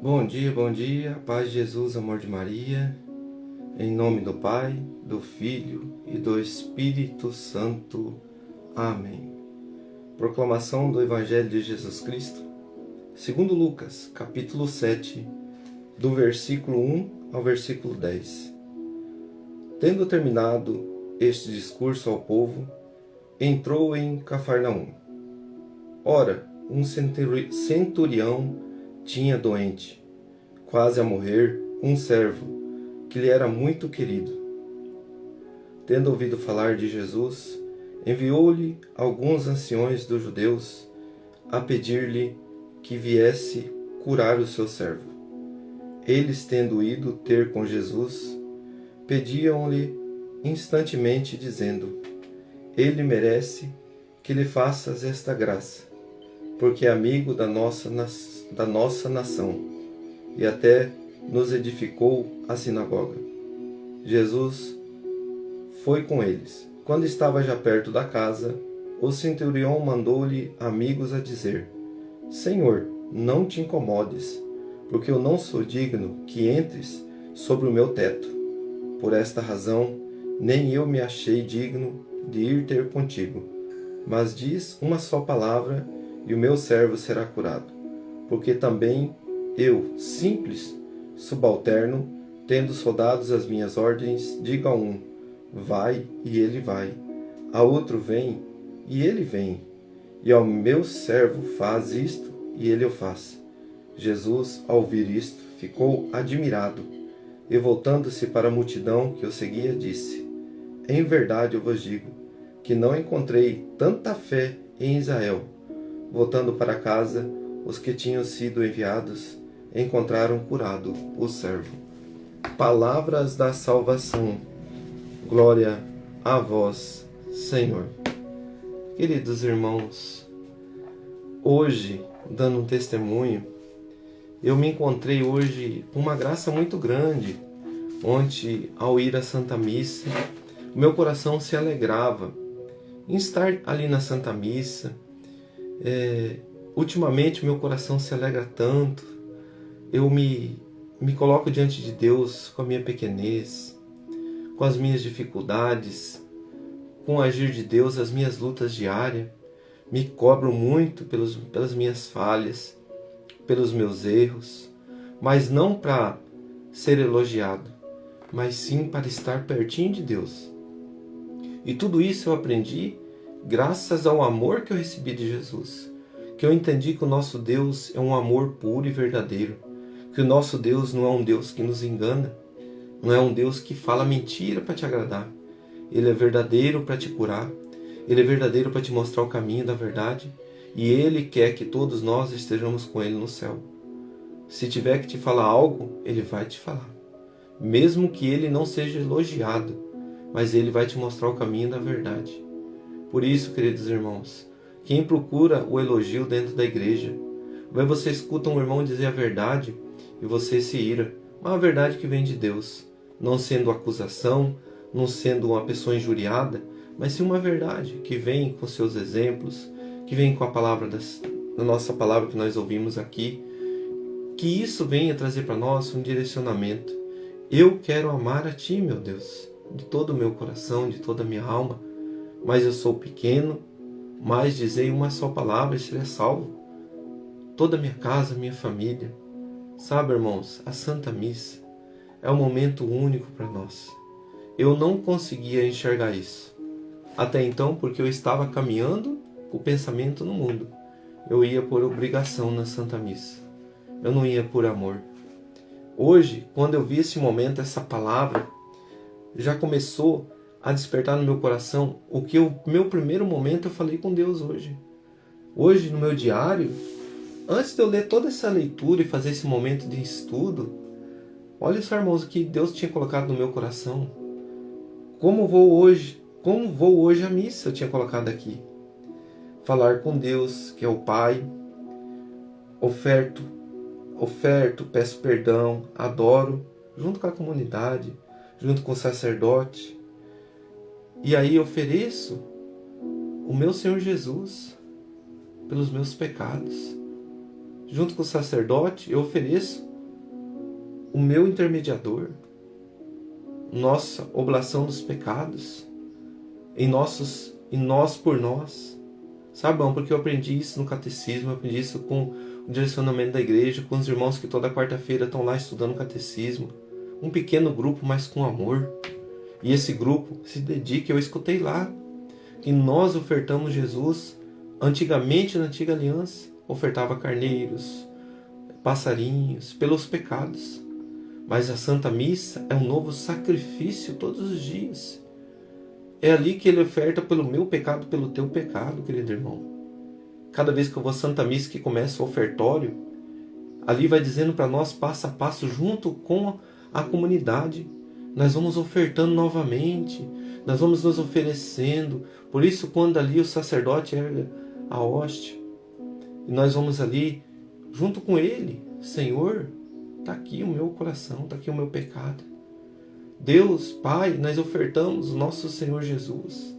Bom dia, paz de Jesus, amor de Maria, em nome do Pai, do Filho e do Espírito Santo. Amém. Proclamação do Evangelho de Jesus Cristo, segundo Lucas, capítulo 7, do versículo 1 ao versículo 10. Tendo terminado este discurso ao povo, entrou em Cafarnaum. Ora, um centurião tinha doente, quase a morrer, um servo, que lhe era muito querido. Tendo ouvido falar de Jesus, enviou-lhe alguns anciões dos judeus a pedir-lhe que viesse curar o seu servo. Eles, tendo ido ter com Jesus, pediam-lhe instantemente, dizendo: Ele merece que lhe faças esta graça, porque é amigo da nossa nação, e até nos edificou a sinagoga. Jesus foi com eles. Quando estava já perto da casa, o centurião mandou-lhe amigos a dizer: Senhor, não te incomodes, porque eu não sou digno que entres sobre o meu teto. Por esta razão, nem eu me achei digno de ir ter contigo. Mas diz uma só palavra, e o meu servo será curado. Porque também eu, simples, subalterno, tendo soldados às minhas ordens, digo a um: vai, e ele vai; a outro: vem, e ele vem; e ao meu servo: faz isto, e ele o faz. Jesus, ao ouvir isto, ficou admirado, e voltando-se para a multidão que o seguia, disse: Em verdade eu vos digo, que não encontrei tanta fé em Israel. Voltando para casa, os que tinham sido enviados encontraram curado o servo. Palavras da salvação. Glória a vós, Senhor. Queridos irmãos, hoje, dando um testemunho, eu me encontrei hoje com uma graça muito grande. Ontem, ao ir à Santa Missa, o meu coração se alegrava em estar ali na Santa Missa. Ultimamente meu coração se alegra tanto. Eu me coloco diante de Deus com a minha pequenez, com as minhas dificuldades, com o agir de Deus, as minhas lutas diárias. Me cobro muito pelas minhas falhas, pelos meus erros, mas não para ser elogiado, mas sim para estar pertinho de Deus. E tudo isso eu aprendi graças ao amor que eu recebi de Jesus, que eu entendi que o nosso Deus é um amor puro e verdadeiro, que o nosso Deus não é um Deus que nos engana, não é um Deus que fala mentira para te agradar. Ele é verdadeiro para te curar, Ele é verdadeiro para te mostrar o caminho da verdade, e Ele quer que todos nós estejamos com Ele no céu. Se tiver que te falar algo, Ele vai te falar, mesmo que Ele não seja elogiado, mas Ele vai te mostrar o caminho da verdade. Por isso, queridos irmãos, quem procura o elogio dentro da igreja, vai você escuta um irmão dizer a verdade e você se ira, uma verdade que vem de Deus, não sendo acusação, não sendo uma pessoa injuriada, mas sim uma verdade que vem com seus exemplos, que vem com a palavra da nossa palavra que nós ouvimos aqui, que isso venha trazer para nós um direcionamento. Eu quero amar a Ti, meu Deus, de todo o meu coração, de toda a minha alma, mas eu sou pequeno, mas dizei uma só palavra e serei salvo. Toda a minha casa, minha família. Sabe, irmãos, a Santa Missa é um momento único para nós. Eu não conseguia enxergar isso até então, porque eu estava caminhando com o pensamento no mundo. Eu ia por obrigação na Santa Missa, eu não ia por amor. Hoje, quando eu vi esse momento, essa palavra já começou a despertar no meu coração o que o meu primeiro momento eu falei com Deus hoje. Hoje, no meu diário, antes de eu ler toda essa leitura e fazer esse momento de estudo, olha só, irmãos, o que Deus tinha colocado no meu coração. Como vou hoje à missa, eu tinha colocado aqui. Falar com Deus, que é o Pai, oferto, peço perdão, adoro, junto com a comunidade, junto com o sacerdote. E aí ofereço o meu Senhor Jesus pelos meus pecados. Junto com o sacerdote, eu ofereço o meu intermediador, nossa oblação dos pecados, em nós por nós. Sabe, irmão, porque eu aprendi isso no catecismo, eu aprendi isso com o direcionamento da igreja, com os irmãos que toda quarta-feira estão lá estudando o catecismo. Um pequeno grupo, mas com amor. E esse grupo se dedica, eu escutei lá, que nós ofertamos Jesus. Antigamente, na antiga aliança, ofertava carneiros, passarinhos, pelos pecados. Mas a Santa Missa é um novo sacrifício todos os dias. É ali que ele oferta pelo meu pecado, pelo teu pecado, querido irmão. Cada vez que eu vou à Santa Missa, que começa o ofertório, ali vai dizendo para nós, passo a passo, junto com a comunidade, nós vamos ofertando novamente, nós vamos nos oferecendo. Por isso, quando ali o sacerdote ergue a hóstia, e nós vamos ali, junto com ele, Senhor, está aqui o meu coração, está aqui o meu pecado. Deus, Pai, nós ofertamos o nosso Senhor Jesus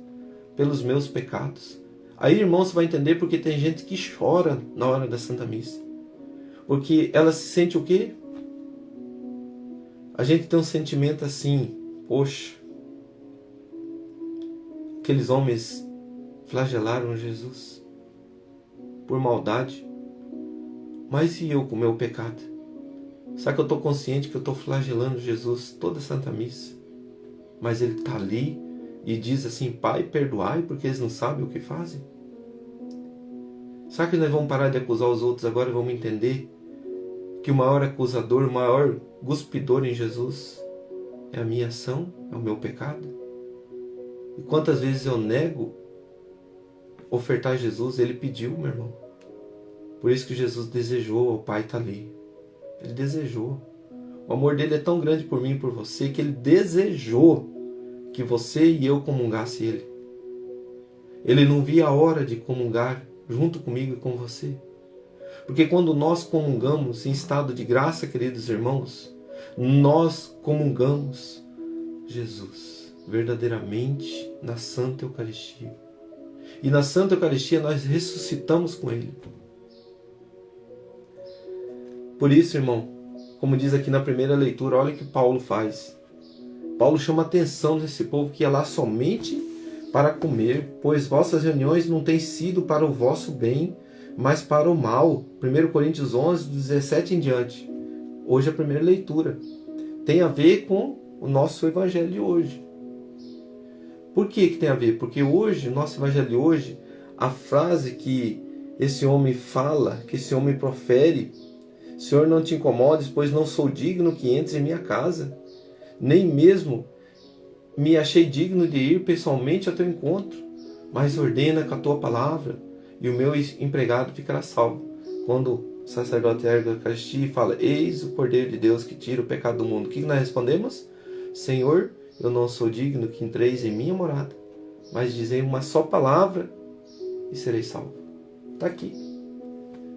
pelos meus pecados. Aí, irmão, você vai entender porque tem gente que chora na hora da Santa Missa. Porque ela se sente o quê? A gente tem um sentimento assim, poxa, aqueles homens flagelaram Jesus por maldade. Mas e eu com o meu pecado? Será que eu estou consciente que eu estou flagelando Jesus toda a Santa Missa? Mas ele está ali e diz assim, Pai, perdoai, porque eles não sabem o que fazem? Será que nós vamos parar de acusar os outros agora e vamos entender que o maior acusador, o maior cuspidor em Jesus é a minha ação, é o meu pecado? E quantas vezes eu nego ofertar Jesus? Ele pediu, meu irmão. Por isso que Jesus desejou, o Pai está ali. Ele desejou. O amor dele é tão grande por mim e por você que ele desejou que você e eu comungasse ele. Ele não via a hora de comungar junto comigo e com você. Porque quando nós comungamos em estado de graça, queridos irmãos, nós comungamos Jesus verdadeiramente na Santa Eucaristia. E na Santa Eucaristia nós ressuscitamos com ele. Por isso, irmão, como diz aqui na primeira leitura, olha o que Paulo faz. Paulo chama a atenção desse povo que ia lá somente para comer, pois vossas reuniões não têm sido para o vosso bem, mas para o mal. 1 Coríntios 11, 17 em diante. Hoje a primeira leitura. Tem a ver com o nosso evangelho de hoje. Por que tem a ver? Porque hoje, o nosso evangelho de hoje, a frase que esse homem fala, que esse homem profere, Senhor, não te incomodes, pois não sou digno que entres em minha casa, nem mesmo me achei digno de ir pessoalmente ao teu encontro, mas ordena com a tua palavra e o meu empregado ficará salvo. Quando o sacerdote ergue a Eucaristia e fala, eis o Cordeiro de Deus que tira o pecado do mundo. O que nós respondemos? Senhor, eu não sou digno que entreis em minha morada, mas dizei uma só palavra e serei salvo. Está aqui.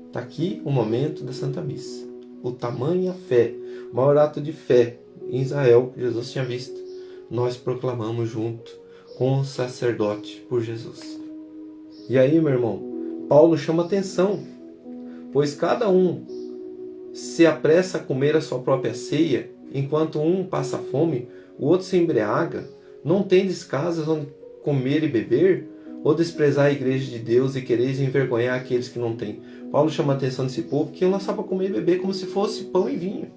Está aqui o momento da Santa Missa. O tamanho a fé, o maior ato de fé em Israel que Jesus tinha visto. Nós proclamamos junto com o sacerdote por Jesus. E aí, meu irmão, Paulo chama atenção, pois cada um se apressa a comer a sua própria ceia, enquanto um passa fome, o outro se embriaga. Não tendes casas onde comer e beber? Ou desprezar a igreja de Deus e quereis envergonhar aqueles que não têm? Paulo chama a atenção desse povo que iam lá só para comer e beber como se fosse pão e vinho.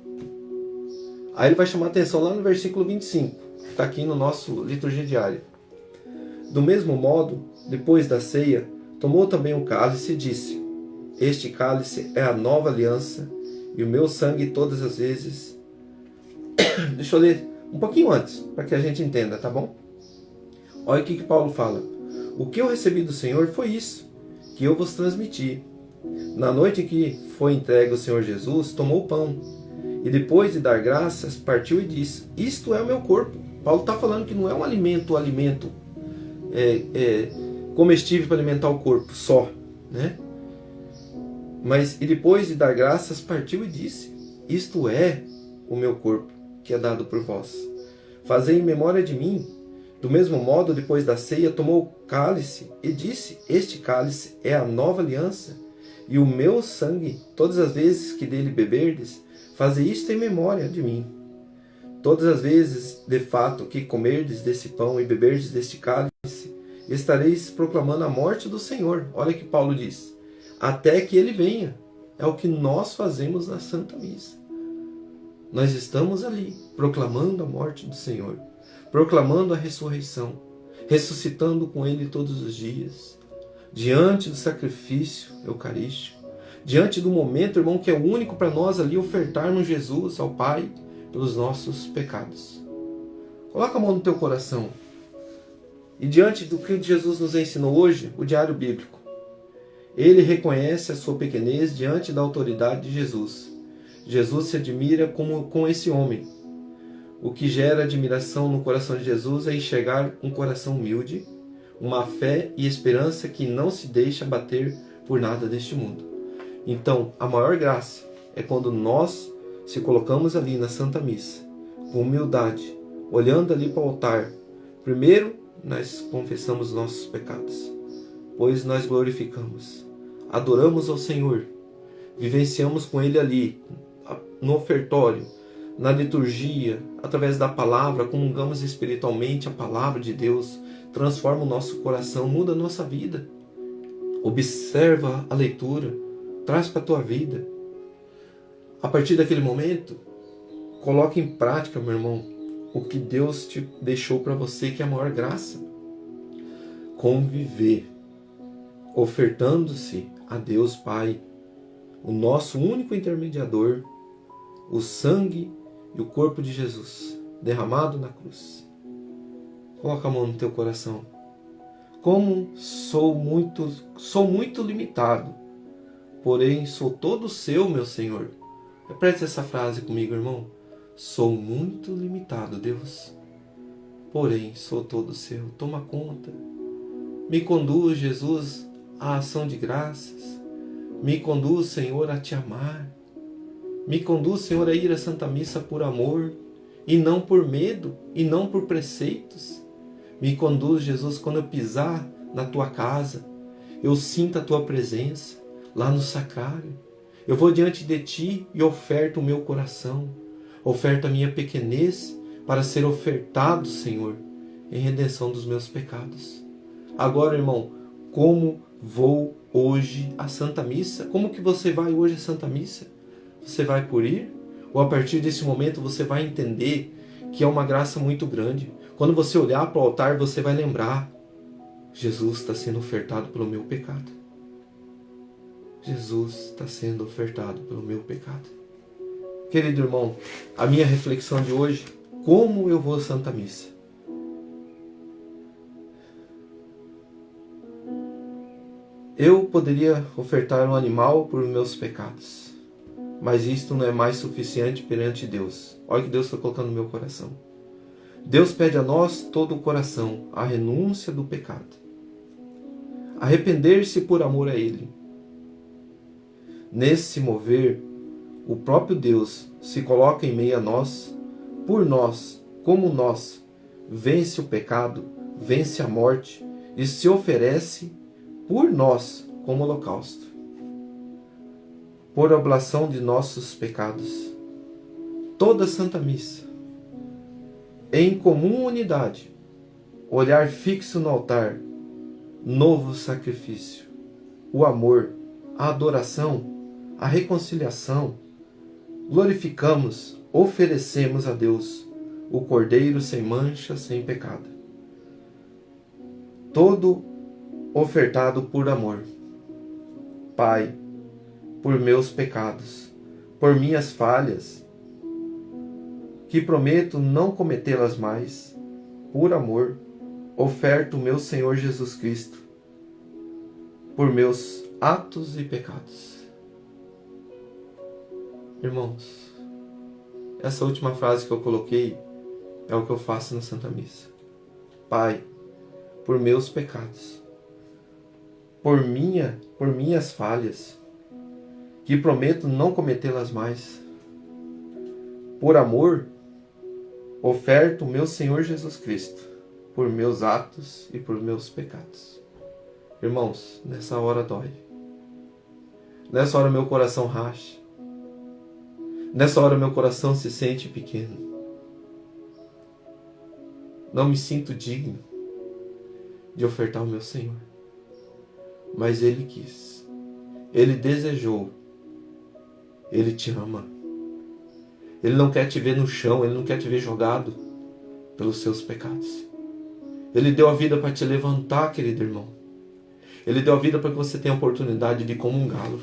Aí ele vai chamar a atenção lá no versículo 25, que está aqui no nosso liturgia diária. Do mesmo modo, depois da ceia, tomou também um cálice e disse, este cálice é a nova aliança e o meu sangue todas as vezes. Deixa eu ler um pouquinho antes, para que a gente entenda, tá bom? Olha o que Paulo fala. O que eu recebi do Senhor foi isso, que eu vos transmiti. Na noite em que foi entregue o Senhor Jesus, tomou o pão, e depois de dar graças, partiu e disse, isto é o meu corpo. Paulo está falando que não é um alimento comestível para alimentar o corpo só, né? Mas, e depois de dar graças, partiu e disse, isto é o meu corpo, que é dado por vós. Fazei em memória de mim. Do mesmo modo, depois da ceia, tomou o cálice e disse, este cálice é a nova aliança, e o meu sangue, todas as vezes que dele beberdes, Faze isto em memória de mim. Todas as vezes, de fato, que comerdes desse pão e beberdes deste cálice, estareis proclamando a morte do Senhor. Olha que Paulo diz. Até que ele venha. É o que nós fazemos na Santa Missa. Nós estamos ali, proclamando a morte do Senhor, proclamando a ressurreição, ressuscitando com Ele todos os dias, diante do sacrifício eucarístico, diante do momento, irmão, que é o único para nós ali ofertarmos Jesus ao Pai pelos nossos pecados. Coloca a mão no teu coração. E diante do que Jesus nos ensinou hoje, o diário bíblico, ele reconhece a sua pequenez diante da autoridade de Jesus. Jesus se admira com esse homem. O que gera admiração no coração de Jesus é enxergar um coração humilde, uma fé e esperança que não se deixa abater por nada deste mundo. Então, a maior graça é quando nós se colocamos ali na Santa Missa, com humildade, olhando ali para o altar. Primeiro, nós confessamos nossos pecados, pois nós glorificamos, adoramos ao Senhor, vivenciamos com Ele ali, no ofertório, na liturgia, através da palavra, comungamos espiritualmente a palavra de Deus, transforma o nosso coração, muda a nossa vida. Observa a leitura, traz para a tua vida. A partir daquele momento, coloque em prática, meu irmão, o que Deus te deixou para você, que é a maior graça. Conviver, ofertando-se a Deus Pai, o nosso único intermediador, o sangue e o corpo de Jesus derramado na cruz. Coloca a mão no teu coração. Como sou muito limitado, porém sou todo seu, meu Senhor. Repete essa frase comigo, irmão. Sou muito limitado, Deus, porém sou todo seu. Toma conta. Me conduz, Jesus, à ação de graças. Me conduz, Senhor, a te amar. Me conduz, Senhor, a ir à Santa Missa por amor, e não por medo, e não por preceitos. Me conduz, Jesus, quando eu pisar na tua casa, eu sinto a tua presença lá no sacrário. Eu vou diante de ti e oferto o meu coração, oferto a minha pequenez para ser ofertado, Senhor, em redenção dos meus pecados. Agora, irmão, como vou hoje à Santa Missa? Como que você vai hoje à Santa Missa? Você vai por ir? Ou a partir desse momento você vai entender que é uma graça muito grande? Quando você olhar para o altar, você vai lembrar: Jesus está sendo ofertado pelo meu pecado. Jesus está sendo ofertado pelo meu pecado. Querido irmão, a minha reflexão de hoje: como eu vou à Santa Missa? Eu poderia ofertar um animal por meus pecados, mas isto não é mais suficiente perante Deus. Olha o que Deus está colocando no meu coração. Deus pede a nós todo o coração, a renúncia do pecado, arrepender-se por amor a Ele. Nesse mover, o próprio Deus se coloca em meio a nós, por nós, como nós, vence o pecado, vence a morte e se oferece por nós como holocausto, por oblação de nossos pecados. Toda Santa Missa, em comum unidade, olhar fixo no altar, novo sacrifício, o amor, a adoração, a reconciliação, glorificamos, oferecemos a Deus o Cordeiro sem mancha, sem pecado. Todo ofertado por amor. Pai, por meus pecados, por minhas falhas, que prometo não cometê-las mais, por amor, oferto o meu Senhor Jesus Cristo, por meus atos e pecados. Irmãos, essa última frase que eu coloquei é o que eu faço na Santa Missa. Pai, por meus pecados, por minhas falhas, que prometo não cometê-las mais, por amor, oferto o meu Senhor Jesus Cristo, por meus atos e por meus pecados. Irmãos, nessa hora dói. Nessa hora meu coração racha. Nessa hora meu coração se sente pequeno. Não me sinto digno de ofertar ao meu Senhor. Mas Ele quis. Ele desejou. Ele te ama. Ele não quer te ver no chão. Ele não quer te ver jogado pelos seus pecados. Ele deu a vida para te levantar, querido irmão. Ele deu a vida para que você tenha a oportunidade de comungá-lo.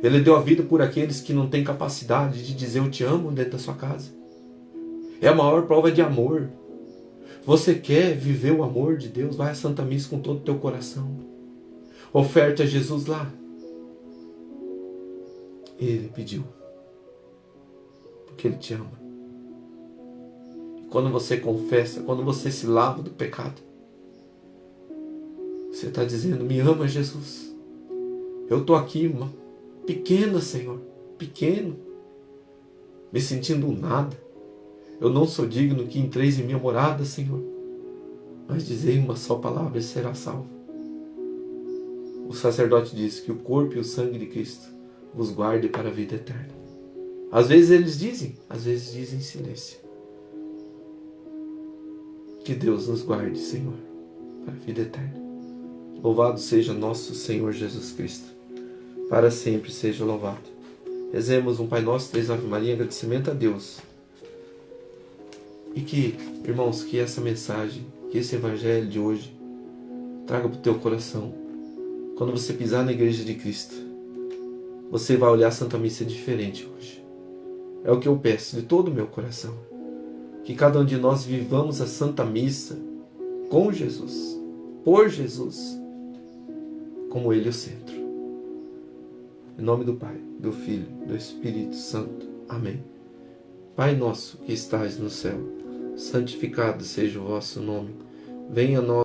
Ele deu a vida por aqueles que não têm capacidade de dizer eu te amo dentro da sua casa. É a maior prova de amor. Você quer viver o amor de Deus? Vai à Santa Missa com todo o teu coração. Oferte a Jesus lá. Ele pediu. Porque Ele te ama. E quando você confessa, quando você se lava do pecado, você está dizendo, me ama, Jesus. Eu estou aqui, pequena, Senhor. Pequeno. Me sentindo um nada. Eu não sou digno que entreis em minha morada, Senhor. Mas dizei uma só palavra e será salvo. O sacerdote disse que o corpo e o sangue de Cristo vos guarde para a vida eterna. Às vezes eles dizem, às vezes dizem em silêncio. Que Deus nos guarde, Senhor, para a vida eterna. Louvado seja nosso Senhor Jesus Cristo. Para sempre seja louvado. Rezemos um Pai Nosso, 3 Ave Maria, agradecimento a Deus. E que, irmãos, que essa mensagem, que esse evangelho de hoje traga para o teu coração. Quando você pisar na igreja de Cristo, você vai olhar a Santa Missa diferente hoje. É o que eu peço de todo o meu coração. Que cada um de nós vivamos a Santa Missa com Jesus, por Jesus, como Ele é o centro. Em nome do Pai, do Filho, do Espírito Santo. Amém. Pai nosso que estais no céu, santificado seja o vosso nome. Venha a nós